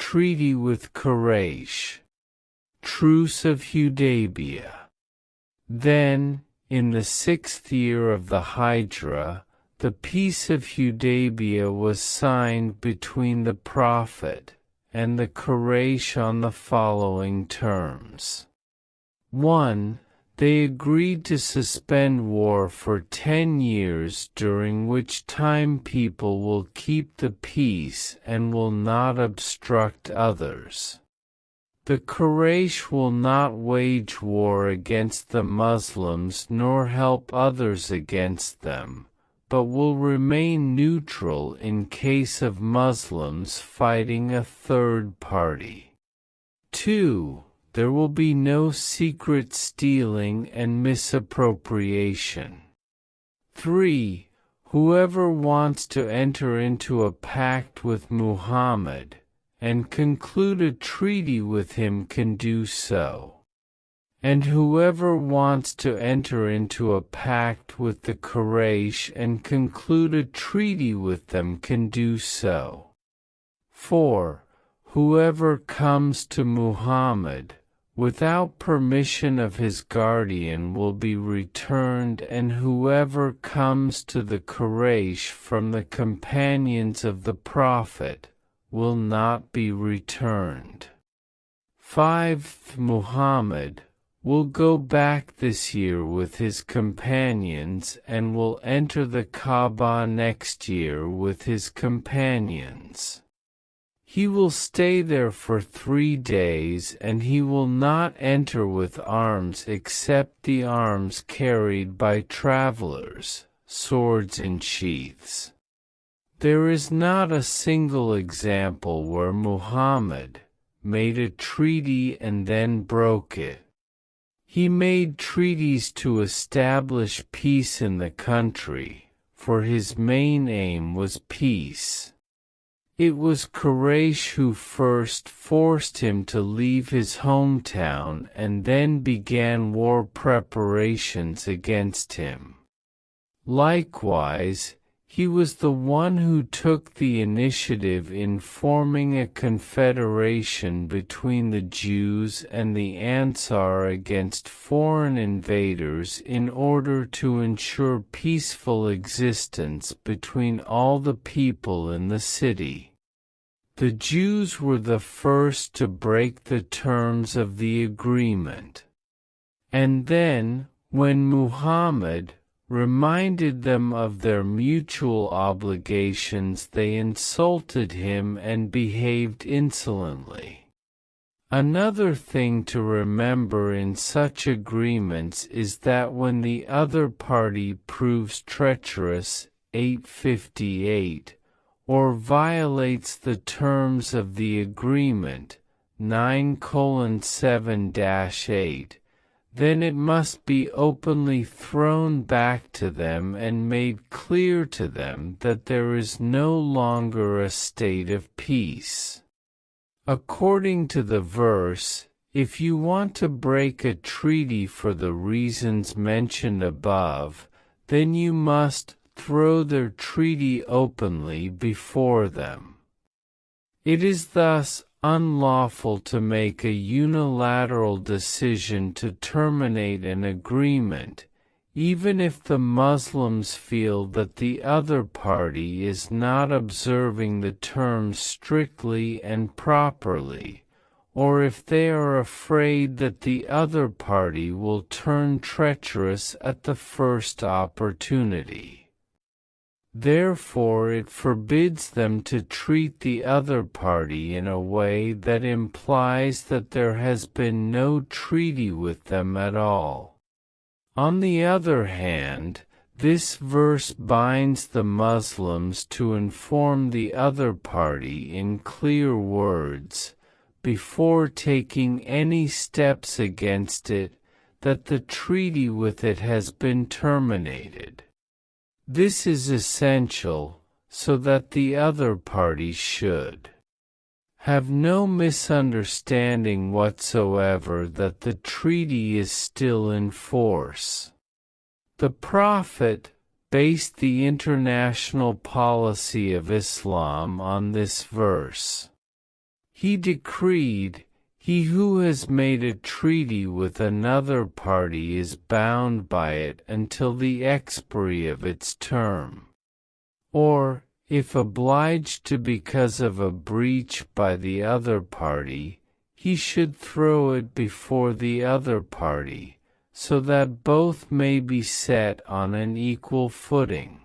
treaty with Qurish, Truce of Hudaybiyah. Then, in the 6th year of the Hijra, the Peace of Hudaybiyah was signed between the Prophet and the Quraysh on the following terms. 1. They agreed to suspend war for 10 years, during which time people will keep the peace and will not obstruct others. The Quraysh will not wage war against the Muslims nor help others against them, but will remain neutral in case of Muslims fighting a third party. 2. There will be no secret stealing and misappropriation. 3. Whoever wants to enter into a pact with Muhammad and conclude a treaty with him can do so. And whoever wants to enter into a pact with the Quraysh and conclude a treaty with them can do so. 4. Whoever comes to Muhammad without permission of his guardian will be returned, and whoever comes to the Quraysh from the companions of the Prophet will not be returned. 5. Muhammad will go back this year with his companions and will enter the Kaaba next year with his companions. He will stay there for 3 days, and he will not enter with arms except the arms carried by travelers, swords in sheaths. There is not a single example where Muhammad made a treaty and then broke it. He made treaties to establish peace in the country, for his main aim was peace. It was Quraysh who first forced him to leave his hometown and then began war preparations against him. Likewise, he was the one who took the initiative in forming a confederation between the Jews and the Ansar against foreign invaders in order to ensure peaceful existence between all the people in the city. The Jews were the first to break the terms of the agreement. And then, when Muhammad reminded them of their mutual obligations, they insulted him and behaved insolently. Another thing to remember in such agreements is that when the other party proves treacherous, 858, or violates the terms of the agreement, 9:7-8, then it must be openly thrown back to them and made clear to them that there is no longer a state of peace. According to the verse, if you want to break a treaty for the reasons mentioned above, then you must throw their treaty openly before them. It is thus unlawful to make a unilateral decision to terminate an agreement, even if the Muslims feel that the other party is not observing the terms strictly and properly, or if they are afraid that the other party will turn treacherous at the first opportunity. Therefore it forbids them to treat the other party in a way that implies that there has been no treaty with them at all. On the other hand, this verse binds the Muslims to inform the other party in clear words, before taking any steps against it, that the treaty with it has been terminated. This is essential, so that the other party should have no misunderstanding whatsoever that the treaty is still in force. The Prophet based the international policy of Islam on this verse. He decreed, "He who has made a treaty with another party is bound by it until the expiry of its term." Or, if obliged to because of a breach by the other party, he should throw it before the other party, so that both may be set on an equal footing.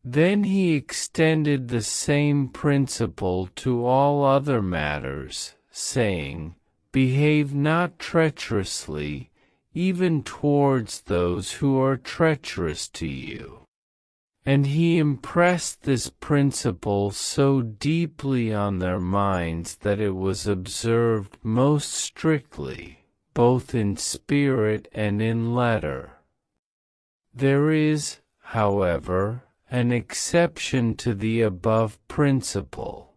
Then he extended the same principle to all other matters, saying, "Behave not treacherously, even towards those who are treacherous to you." And he impressed this principle so deeply on their minds that it was observed most strictly, both in spirit and in letter. There is, however, an exception to the above principle.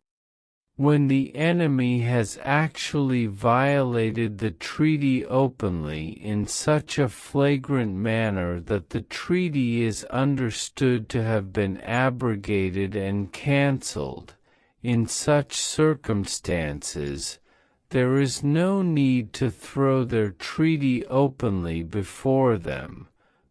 When the enemy has actually violated the treaty openly in such a flagrant manner that the treaty is understood to have been abrogated and cancelled, in such circumstances, there is no need to throw their treaty openly before them,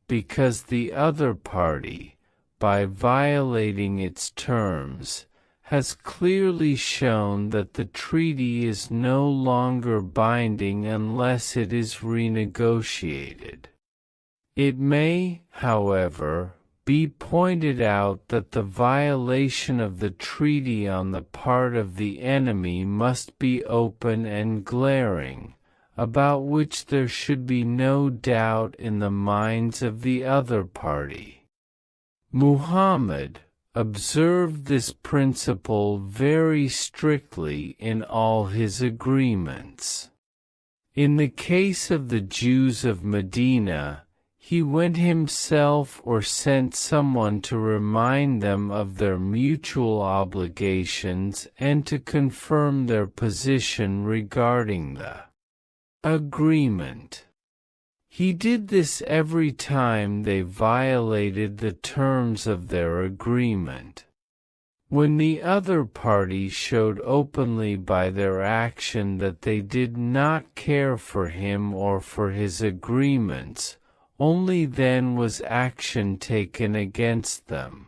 because the other party, by violating its terms, has clearly shown that the treaty is no longer binding unless it is renegotiated. It may, however, be pointed out that the violation of the treaty on the part of the enemy must be open and glaring, about which there should be no doubt in the minds of the other party. Muhammad observed this principle very strictly in all his agreements. In the case of the Jews of Medina, he went himself or sent someone to remind them of their mutual obligations and to confirm their position regarding the agreement. He did this every time they violated the terms of their agreement. When the other party showed openly by their action that they did not care for him or for his agreements, only then was action taken against them.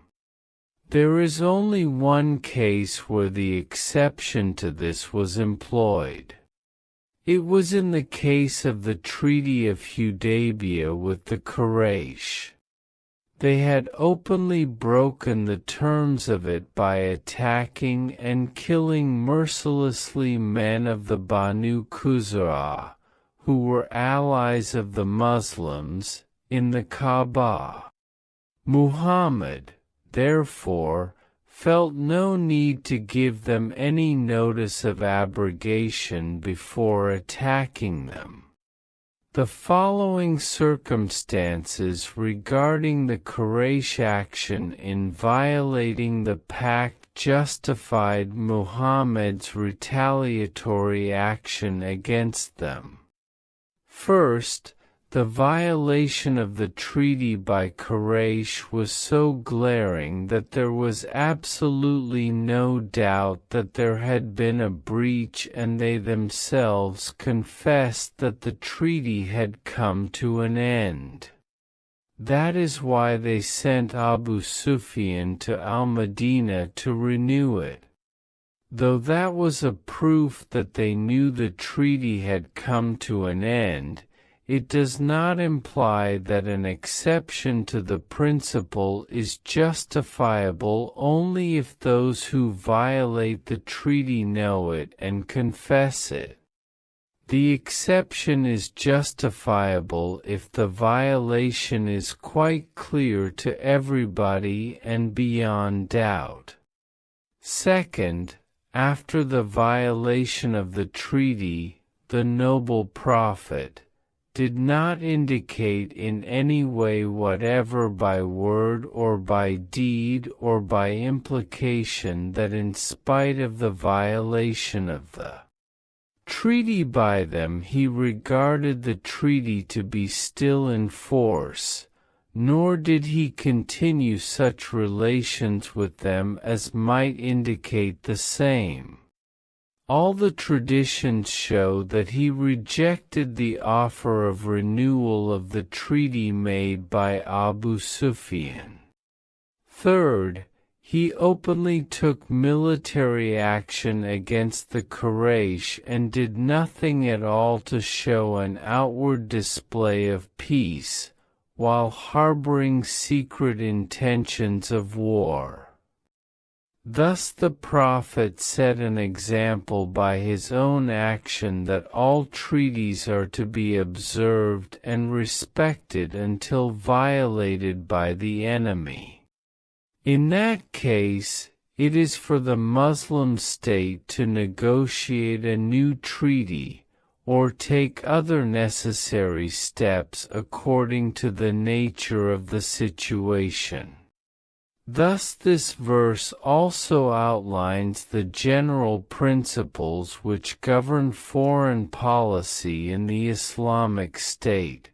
There is only one case where the exception to this was employed. It was in the case of the Treaty of Hudaybiyah with the Qurish. They had openly broken the terms of it by attacking and killing mercilessly men of the Banu Khuzrā, who were allies of the Muslims, in the Kaaba. Muhammad, therefore, felt no need to give them any notice of abrogation before attacking them. The following circumstances regarding the Quraysh action in violating the pact justified Muhammad's retaliatory action against them. First, the violation of the treaty by Quraysh was so glaring that there was absolutely no doubt that there had been a breach, and they themselves confessed that the treaty had come to an end. That is why they sent Abu Sufyan to Al-Madinah to renew it. Though that was a proof that they knew the treaty had come to an end, it does not imply that an exception to the principle is justifiable only if those who violate the treaty know it and confess it. The exception is justifiable if the violation is quite clear to everybody and beyond doubt. Second, after the violation of the treaty, the noble prophet did not indicate in any way whatever by word or by deed or by implication that in spite of the violation of the treaty by them he regarded the treaty to be still in force, nor did he continue such relations with them as might indicate the same. All the traditions show that he rejected the offer of renewal of the treaty made by Abu Sufyan. Third, he openly took military action against the Quraysh and did nothing at all to show an outward display of peace, while harboring secret intentions of war. Thus the Prophet set an example by his own action that all treaties are to be observed and respected until violated by the enemy. In that case, it is for the Muslim state to negotiate a new treaty, or take other necessary steps according to the nature of the situation. Thus this verse also outlines the general principles which govern foreign policy in the Islamic State.